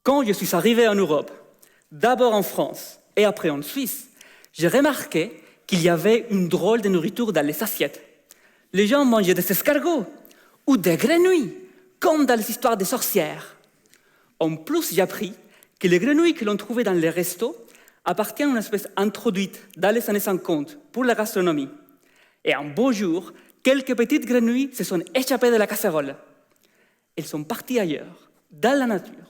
Quand je suis arrivé en Europe, d'abord en France et après en Suisse, j'ai remarqué qu'il y avait une drôle de nourriture dans les assiettes. Les gens mangeaient des escargots ou des grenouilles, comme dans les histoires des sorcières. En plus, j'ai appris que les grenouilles que l'on trouvait dans les restos appartiennent à une espèce introduite dans les années 50 pour la gastronomie. Et un beau jour, quelques petites grenouilles se sont échappées de la casserole. Elles sont parties ailleurs, dans la nature,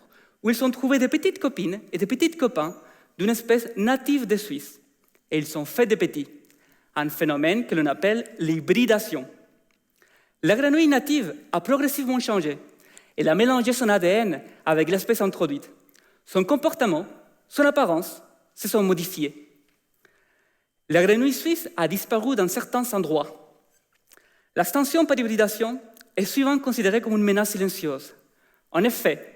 où ils ont trouvé des petites copines et des petits copains d'une espèce native de Suisse. Et ils sont faits des petits, un phénomène que l'on appelle l'hybridation. La grenouille native a progressivement changé. Elle a mélangé son ADN avec l'espèce introduite. Son comportement, son apparence se sont modifiés. La grenouille suisse a disparu dans certains endroits. L'extinction par hybridation est souvent considérée comme une menace silencieuse. En effet,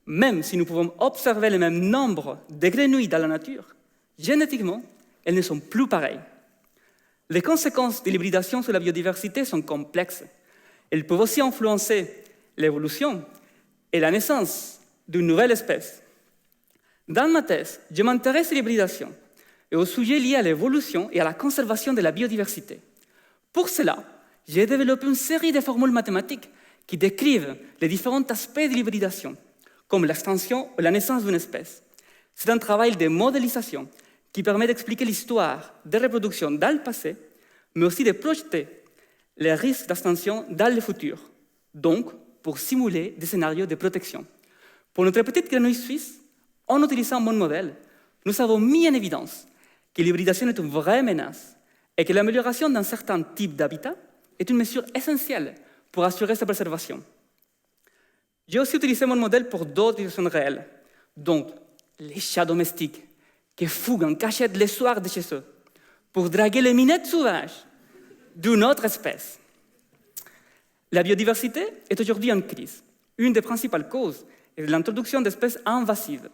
même si nous pouvons observer le même nombre de grenouilles dans la nature, génétiquement, elles ne sont plus pareilles. Les conséquences de l'hybridation sur la biodiversité sont complexes. Elles peuvent aussi influencer l'évolution et la naissance d'une nouvelle espèce. Dans ma thèse, je m'intéresse à l'hybridation et aux sujets liés à l'évolution et à la conservation de la biodiversité. Pour cela, j'ai développé une série de formules mathématiques qui décrivent les différents aspects de l'hybridation, comme l'extension ou la naissance d'une espèce. C'est un travail de modélisation qui permet d'expliquer l'histoire des reproductions dans le passé, mais aussi de projeter les risques d'extinction dans le futur, donc pour simuler des scénarios de protection. Pour notre petite grenouille suisse, en utilisant mon modèle, nous avons mis en évidence que l'hybridation est une vraie menace et que l'amélioration d'un certain type d'habitat est une mesure essentielle pour assurer sa préservation. J'ai aussi utilisé mon modèle pour d'autres situations réelles, donc les chats domestiques qui fouguent en cachette les soirs de chez eux pour draguer les minettes sauvages d'une autre espèce. La biodiversité est aujourd'hui en crise. Une des principales causes est l'introduction d'espèces invasives.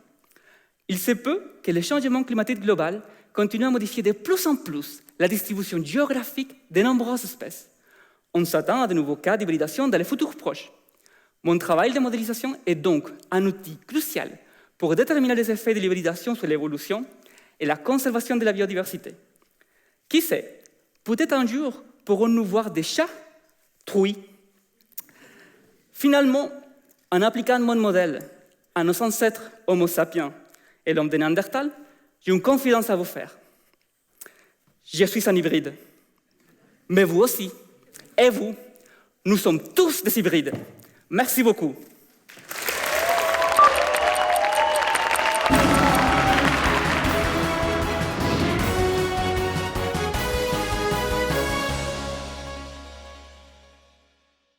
Il se peut que le changement climatique global continue à modifier de plus en plus la distribution géographique de nombreuses espèces. On s'attend à de nouveaux cas d'hybridation dans les futurs proches. Mon travail de modélisation est donc un outil crucial pour déterminer les effets de l'hybridation sur l'évolution et la conservation de la biodiversité. Qui sait, peut-être un jour pourrons-nous voir des chats trouilles. Finalement, en appliquant mon modèle à nos ancêtres Homo sapiens et l'homme de Néandertal, j'ai une confidence à vous faire. Je suis un hybride. Mais vous aussi. Et vous, nous sommes tous des hybrides. Merci beaucoup.